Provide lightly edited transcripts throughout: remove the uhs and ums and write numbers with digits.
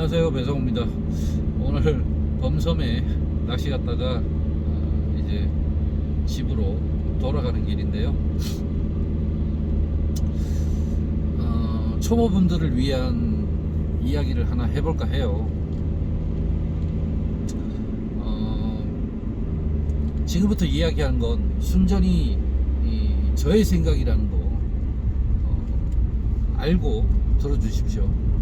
안녕하세요, 배성우입니다. 오늘 범섬에 낚시 갔다가 이제 집으로 돌아가는 길인데요. 초보분들을 위한 이야기를 하나 해볼까 해요. 지금부터 이야기하는 건 순전히 저의 생각이라는 거 알고 들어주십시오.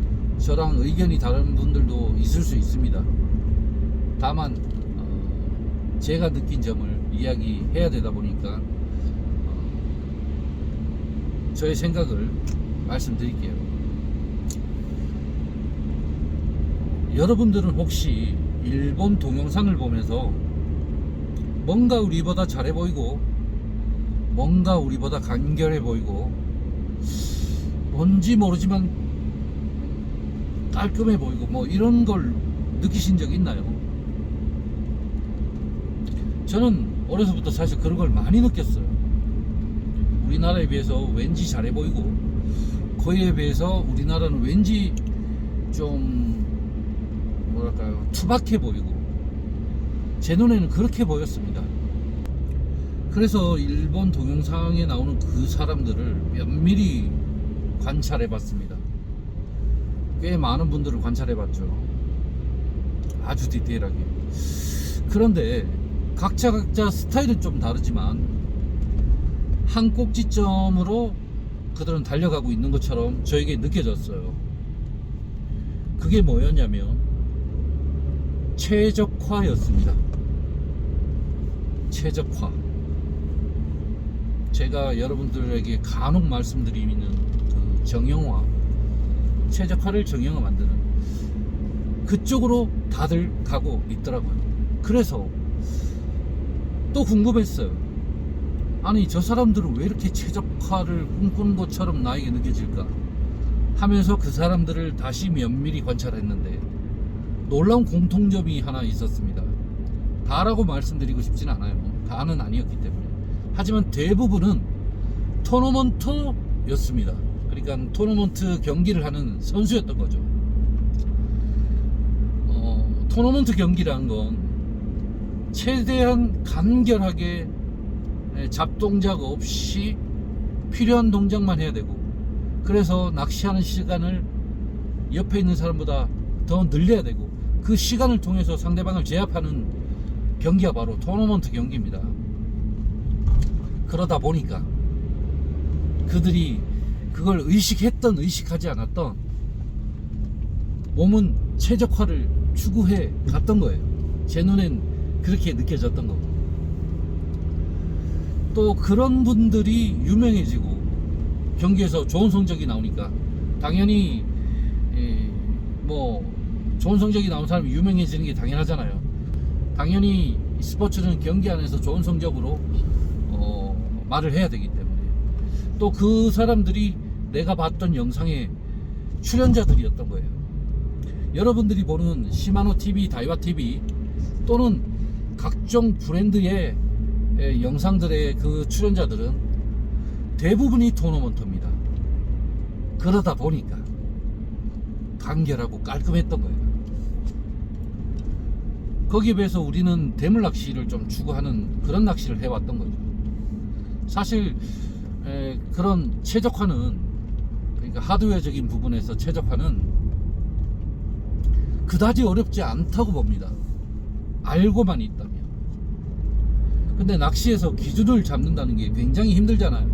저랑 의견이 다른 분들도 있을 수 있습니다. 다만 제가 느낀 점을 이야기해야 되다 보니까 저의 생각을 말씀드릴게요. 여러분들은 혹시 일본 동영상을 보면서 뭔가 우리보다 잘해 보이고 뭔가 우리보다 간결해 보이고 뭔지 모르지만 깔끔해 보이고 뭐 이런 걸 느끼신 적 있나요? 저는 어려서부터 사실 그런 걸 많이 느꼈어요. 우리나라에 비해서 왠지 잘해 보이고 거기에 비해서 우리나라는 왠지 좀 뭐랄까요, 투박해 보이고 제 눈에는 그렇게 보였습니다. 그래서 일본 동영상에 나오는 그 사람들을 면밀히 관찰해 봤습니다. 꽤 많은 분들을 관찰해 봤죠. 아주 디테일하게. 그런데 각자 스타일은 좀 다르지만 한 꼭지점으로 그들은 달려가고 있는 것처럼 저에게 느껴졌어요. 그게 뭐였냐면 최적화였습니다. 최적화. 제가 여러분들에게 간혹 말씀드리는 그 정형화, 최적화를 정형화 만드는 그쪽으로 다들 가고 있더라고요. 그래서 또 궁금했어요. 아니, 저 사람들은 왜 이렇게 최적화를 꿈꾸는 것처럼 나에게 느껴질까 하면서 그 사람들을 다시 면밀히 관찰했는데 놀라운 공통점이 하나 있었습니다. 다라고 말씀드리고 싶진 않아요. 다는 아니었기 때문에. 하지만 대부분은 토너먼트였습니다. 그러니까 토너먼트 경기를 하는 선수였던 거죠. 토너먼트 경기라는 건 최대한 간결하게 잡동작 없이 필요한 동작만 해야 되고, 그래서 낚시하는 시간을 옆에 있는 사람보다 더 늘려야 되고, 그 시간을 통해서 상대방을 제압하는 경기가 바로 토너먼트 경기입니다. 그러다 보니까 그들이 그걸 의식했던 의식하지 않았던 몸은 최적화를 추구해 갔던 거예요. 제 눈엔 그렇게 느껴졌던 거고, 또 그런 분들이 유명해지고 경기에서 좋은 성적이 나오니까 당연히 뭐 좋은 성적이 나온 사람이 유명해지는 게 당연하잖아요. 당연히 스포츠는 경기 안에서 좋은 성적으로 말을 해야 되기 때문에, 또 그 사람들이 내가 봤던 영상의 출연자들이었던 거예요. 여러분들이 보는 시마노 TV, 다이와 TV 또는 각종 브랜드의 영상들의 그 출연자들은 대부분이 토너먼트입니다. 그러다 보니까 간결하고 깔끔했던 거예요. 거기에 비해서 우리는 대물 낚시를 좀 추구하는 그런 낚시를 해왔던 거죠. 사실 그런 최적화는, 그러니까 하드웨어적인 부분에서 최적화는 그다지 어렵지 않다고 봅니다. 알고만 있다면. 근데 낚시에서 기준을 잡는다는 게 굉장히 힘들잖아요.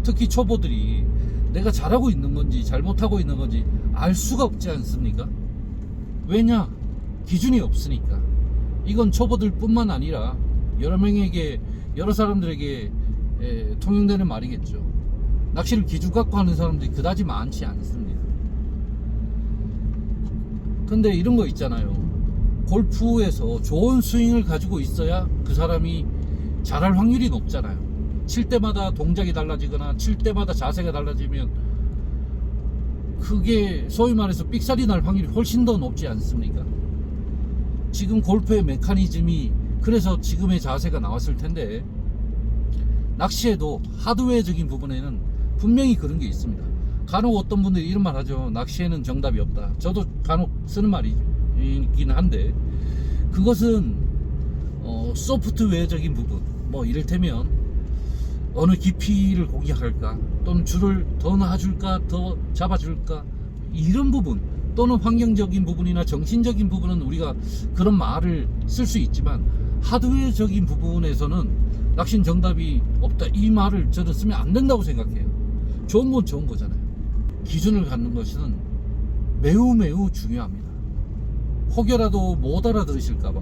특히 초보들이 내가 잘하고 있는 건지 잘못하고 있는 건지 알 수가 없지 않습니까? 왜냐? 기준이 없으니까. 이건 초보들 뿐만 아니라 여러 사람들에게 통용되는 말이겠죠. 낚시를 기준 갖고 하는 사람들이 그다지 많지 않습니다. 근데 이런 거 있잖아요. 골프에서 좋은 스윙을 가지고 있어야 그 사람이 잘할 확률이 높잖아요. 칠 때마다 동작이 달라지거나 칠 때마다 자세가 달라지면 그게 소위 말해서 삑살이 날 확률이 훨씬 더 높지 않습니까? 지금 골프의 메커니즘이 그래서 지금의 자세가 나왔을 텐데, 낚시에도 하드웨어적인 부분에는 분명히 그런 게 있습니다. 간혹 어떤 분들이 이런 말 하죠. 낚시에는 정답이 없다. 저도 간혹 쓰는 말이긴 한데, 그것은 소프트웨어적인 부분, 뭐 이를테면 어느 깊이를 공략할까, 또는 줄을 더 놔줄까, 더 잡아줄까, 이런 부분, 또는 환경적인 부분이나 정신적인 부분은 우리가 그런 말을 쓸 수 있지만, 하드웨어적인 부분에서는 낚시는 정답이 없다, 이 말을 저는 쓰면 안 된다고 생각해요. 좋은 건 좋은 거잖아요. 기준을 갖는 것은 매우 매우 중요합니다. 혹여라도 못 알아들으실까봐,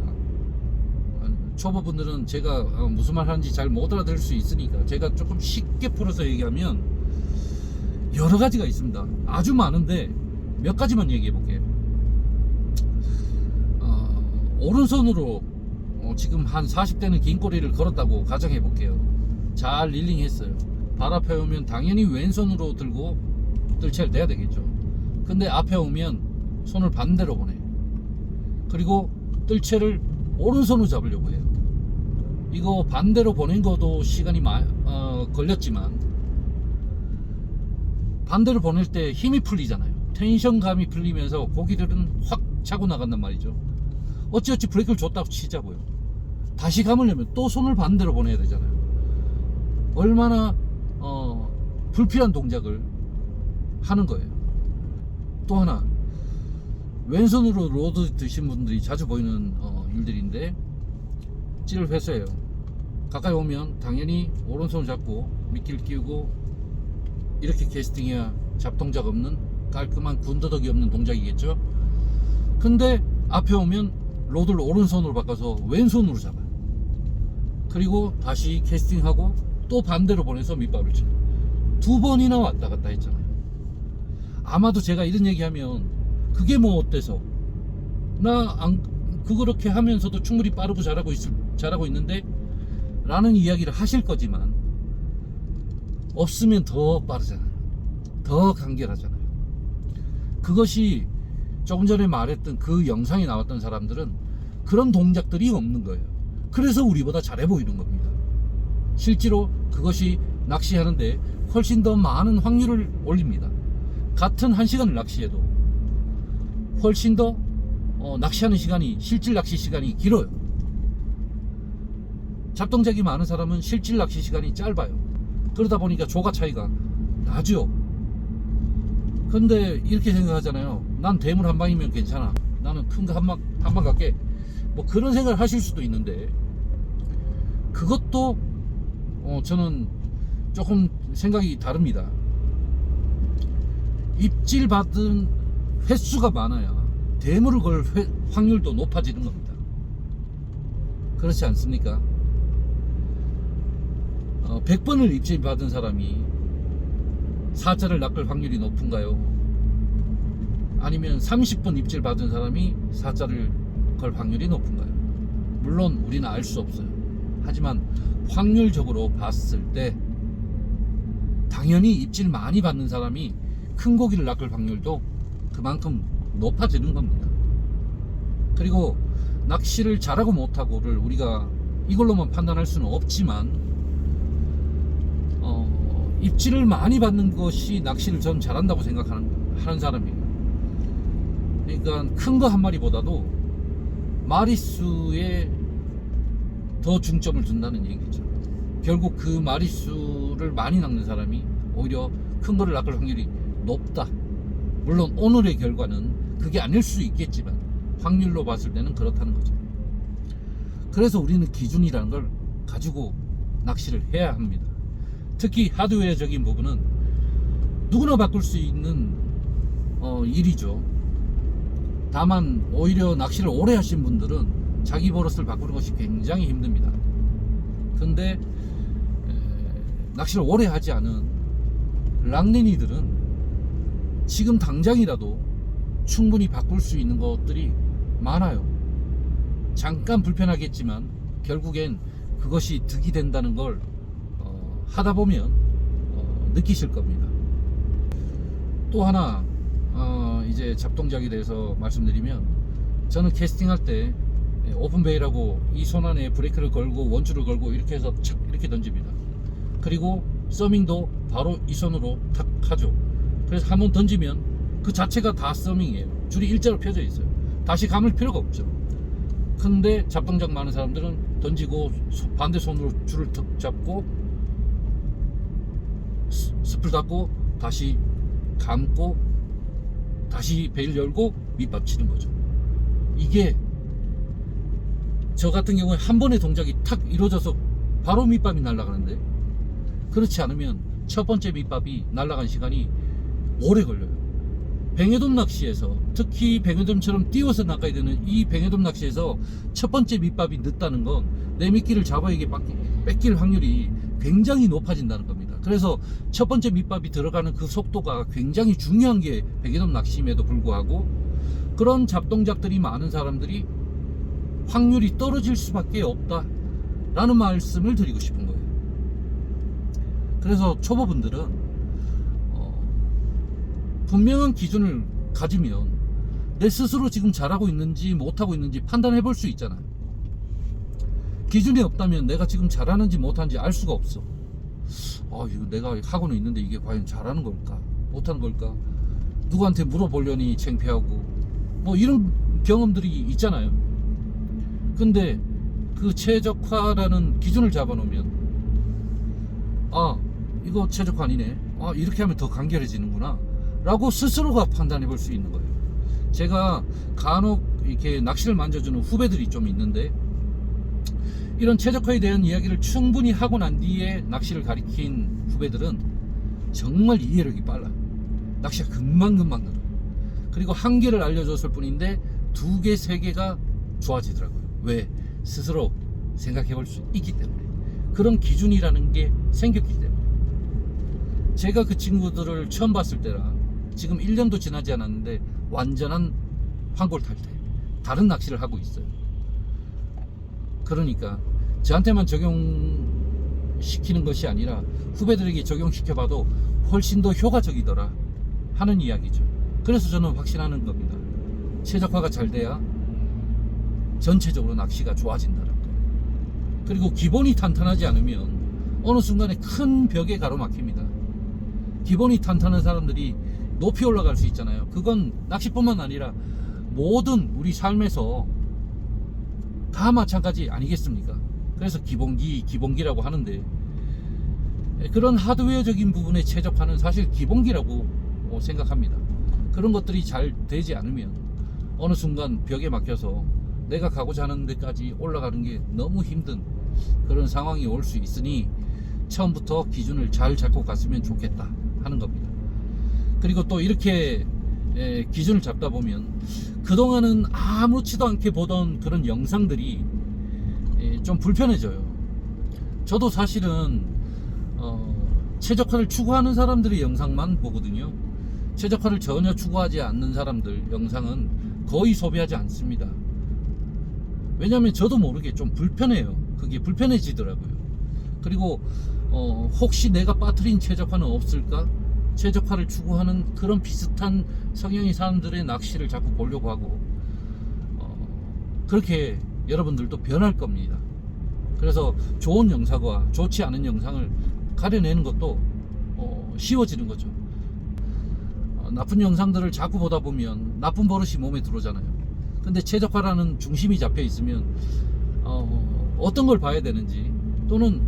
초보분들은 제가 무슨 말 하는지 잘 못 알아들을 수 있으니까 제가 조금 쉽게 풀어서 얘기하면 여러 가지가 있습니다. 아주 많은데 몇 가지만 얘기해 볼게요. 오른손으로 지금 한 40대는 긴 꼬리를 걸었다고 가정해 볼게요. 잘 릴링 했어요. 발 앞에 오면 당연히 왼손으로 들고 뜰채를 내야 되겠죠. 근데 앞에 오면 손을 반대로 보내. 그리고 뜰채를 오른손으로 잡으려고 해요. 이거 반대로 보낸 것도 시간이 걸렸지만, 반대로 보낼 때 힘이 풀리잖아요. 텐션감이 풀리면서 고기들은 확 차고 나간단 말이죠. 어찌어찌 브레이크를 줬다고 치자고요. 다시 감으려면 또 손을 반대로 보내야 되잖아요. 얼마나 불필요한 동작을 하는 거예요. 또 하나, 왼손으로 로드 드신 분들이 자주 보이는 일들인데, 찌를 회수해요. 가까이 오면 당연히 오른손을 잡고 미끼를 끼우고 이렇게 캐스팅해야 잡동작 없는 깔끔한 군더더기 없는 동작이겠죠. 근데 앞에 오면 로드를 오른손으로 바꿔서 왼손으로 잡아요. 그리고 다시 캐스팅하고 또 반대로 보내서 밑밥을 쳐요. 2번이나 왔다 갔다 했잖아요. 아마도 제가 이런 얘기하면 그게 뭐 어때서, 그렇게 하면서도 충분히 빠르고 잘하고 있는데 라는 이야기를 하실 거지만, 없으면 더 빠르잖아요. 더 간결하잖아요. 그것이 조금 전에 말했던 그 영상에 나왔던 사람들은 그런 동작들이 없는 거예요. 그래서 우리보다 잘해 보이는 겁니다. 실제로 그것이 낚시하는데 훨씬 더 많은 확률을 올립니다. 같은 1시간을 낚시해도 훨씬 더 낚시하는 시간이, 실질 낚시 시간이 길어요. 잡동작이 많은 사람은 실질 낚시 시간이 짧아요. 그러다 보니까 조가 차이가 나죠. 근데 이렇게 생각하잖아요. 난 대물 한 방이면 괜찮아, 나는 큰 거 한 방 갈게, 뭐 그런 생각을 하실 수도 있는데, 그것도 저는 조금 생각이 다릅니다. 입질 받은 횟수가 많아야 대물을 걸 확률도 높아지는 겁니다. 그렇지 않습니까? 100번을 입질 받은 사람이 사자를 낚을 확률이 높은가요? 아니면 30번 입질 받은 사람이 사자를 걸 확률이 높은가요? 물론 우리는 알 수 없어요. 하지만 확률적으로 봤을 때 당연히 입질 많이 받는 사람이 큰 고기를 낚을 확률도 그만큼 높아지는 겁니다. 그리고 낚시를 잘하고 못하고를 우리가 이걸로만 판단할 수는 없지만, 입질을 많이 받는 것이 낚시를 전 잘한다고 생각하는 사람이에요. 그러니까 큰 거 한 마리보다도 마리수에 더 중점을 둔다는 얘기죠. 결국 그 마리수를 많이 낚는 사람이 오히려 큰 거를 낚을 확률이 높다. 물론 오늘의 결과는 그게 아닐 수 있겠지만 확률로 봤을 때는 그렇다는 거죠. 그래서 우리는 기준이라는 걸 가지고 낚시를 해야 합니다. 특히 하드웨어적인 부분은 누구나 바꿀 수 있는 일이죠. 다만 오히려 낚시를 오래 하신 분들은 자기 버릇을 바꾸는 것이 굉장히 힘듭니다. 근데 낚시를 오래 하지 않은 랑린이들은 지금 당장이라도 충분히 바꿀 수 있는 것들이 많아요. 잠깐 불편하겠지만 결국엔 그것이 득이 된다는 걸 하다 보면 느끼실 겁니다. 또 하나 이제 잡동작에 대해서 말씀드리면, 저는 캐스팅할 때 오픈베이라고 이 손 안에 브레이크를 걸고 원줄을 걸고 이렇게 해서 착 이렇게 던집니다. 그리고 서밍도 바로 이 손으로 탁 하죠. 그래서 한번 던지면 그 자체가 다 서밍이에요. 줄이 일자로 펴져 있어요. 다시 감을 필요가 없죠. 근데 잡동작 많은 사람들은 던지고 반대 손으로 줄을 턱 잡고 스플 닫고 다시 감고 다시 베일 열고 밑밥 치는 거죠. 이게 저 같은 경우에 한 번의 동작이 탁 이루어져서 바로 밑밥이 날아가는데, 그렇지 않으면 첫 번째 밑밥이 날아간 시간이 오래 걸려요. 뱅에돔 낚시에서, 특히 뱅에돔처럼 띄워서 낚아야 되는 이 뱅에돔 낚시에서 첫 번째 밑밥이 늦다는 건 내 미끼를 잡아 이게 뺏길 확률이 굉장히 높아진다는 겁니다. 그래서 첫 번째 밑밥이 들어가는 그 속도가 굉장히 중요한 게 뱅에돔 낚시임에도 불구하고 그런 잡동작들이 많은 사람들이 확률이 떨어질 수밖에 없다 라는 말씀을 드리고 싶은 거예요. 그래서 초보분들은 분명한 기준을 가지면 내 스스로 지금 잘하고 있는지 못하고 있는지 판단해 볼 수 있잖아요. 기준이 없다면 내가 지금 잘하는지 못하는지 알 수가 없어. 이거 내가 하고는 있는데 이게 과연 잘하는 걸까 못하는 걸까, 누구한테 물어보려니 창피하고 뭐 이런 경험들이 있잖아요. 근데 그 최적화라는 기준을 잡아놓으면 이거 최적화 아니네, 이렇게 하면 더 간결해지는구나 라고 스스로가 판단해 볼 수 있는 거예요. 제가 간혹 이렇게 낚시를 만져주는 후배들이 좀 있는데, 이런 최적화에 대한 이야기를 충분히 하고 난 뒤에 낚시를 가리킨 후배들은 정말 이해력이 빨라요. 낚시가 금방금방 늘어요. 그리고 한 개를 알려줬을 뿐인데 두 개, 세 개가 좋아지더라고요. 왜? 스스로 생각해 볼 수 있기 때문에. 그런 기준이라는 게 생겼기 때문에. 제가 그 친구들을 처음 봤을 때랑 지금 1년도 지나지 않았는데 완전한 환골탈태, 다른 낚시를 하고 있어요. 그러니까 저한테만 적용시키는 것이 아니라 후배들에게 적용시켜봐도 훨씬 더 효과적이더라 하는 이야기죠. 그래서 저는 확신하는 겁니다. 최적화가 잘 돼야 전체적으로 낚시가 좋아진다는 거. 그리고 기본이 탄탄하지 않으면 어느 순간에 큰 벽에 가로막힙니다. 기본이 탄탄한 사람들이 높이 올라갈 수 있잖아요. 그건 낚시뿐만 아니라 모든 우리 삶에서 다 마찬가지 아니겠습니까? 그래서 기본기라고 하는데, 그런 하드웨어적인 부분의 최적화는 사실 기본기라고 생각합니다. 그런 것들이 잘 되지 않으면 어느 순간 벽에 막혀서 내가 가고자 하는 데까지 올라가는 게 너무 힘든 그런 상황이 올 수 있으니 처음부터 기준을 잘 잡고 갔으면 좋겠다 하는 겁니다. 그리고 또 이렇게 기준을 잡다 보면 그동안은 아무렇지도 않게 보던 그런 영상들이 좀 불편해져요. 저도 사실은 최적화를 추구하는 사람들의 영상만 보거든요. 최적화를 전혀 추구하지 않는 사람들 영상은 거의 소비하지 않습니다. 왜냐하면 저도 모르게 좀 불편해요. 그게 불편해지더라고요. 그리고 혹시 내가 빠뜨린 최적화는 없을까? 최적화를 추구하는 그런 비슷한 성향의 사람들의 낚시를 자꾸 보려고 하고, 그렇게 여러분들도 변할 겁니다. 그래서 좋은 영상과 좋지 않은 영상을 가려내는 것도 쉬워지는 거죠. 나쁜 영상들을 자꾸 보다 보면 나쁜 버릇이 몸에 들어오잖아요. 근데 최적화라는 중심이 잡혀 있으면 어떤 걸 봐야 되는지, 또는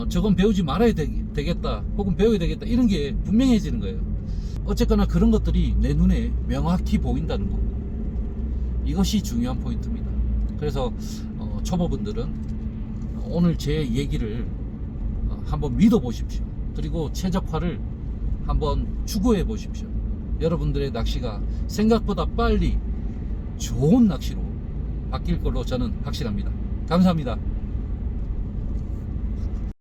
저건 배우지 말아야 되겠다 혹은 배워야 되겠다 이런 게 분명해지는 거예요. 어쨌거나 그런 것들이 내 눈에 명확히 보인다는 거고, 이것이 중요한 포인트입니다. 그래서 초보분들은 오늘 제 얘기를 한번 믿어 보십시오. 그리고 최적화를 한번 추구해 보십시오. 여러분들의 낚시가 생각보다 빨리 좋은 낚시로 바뀔 걸로 저는 확신합니다. 감사합니다.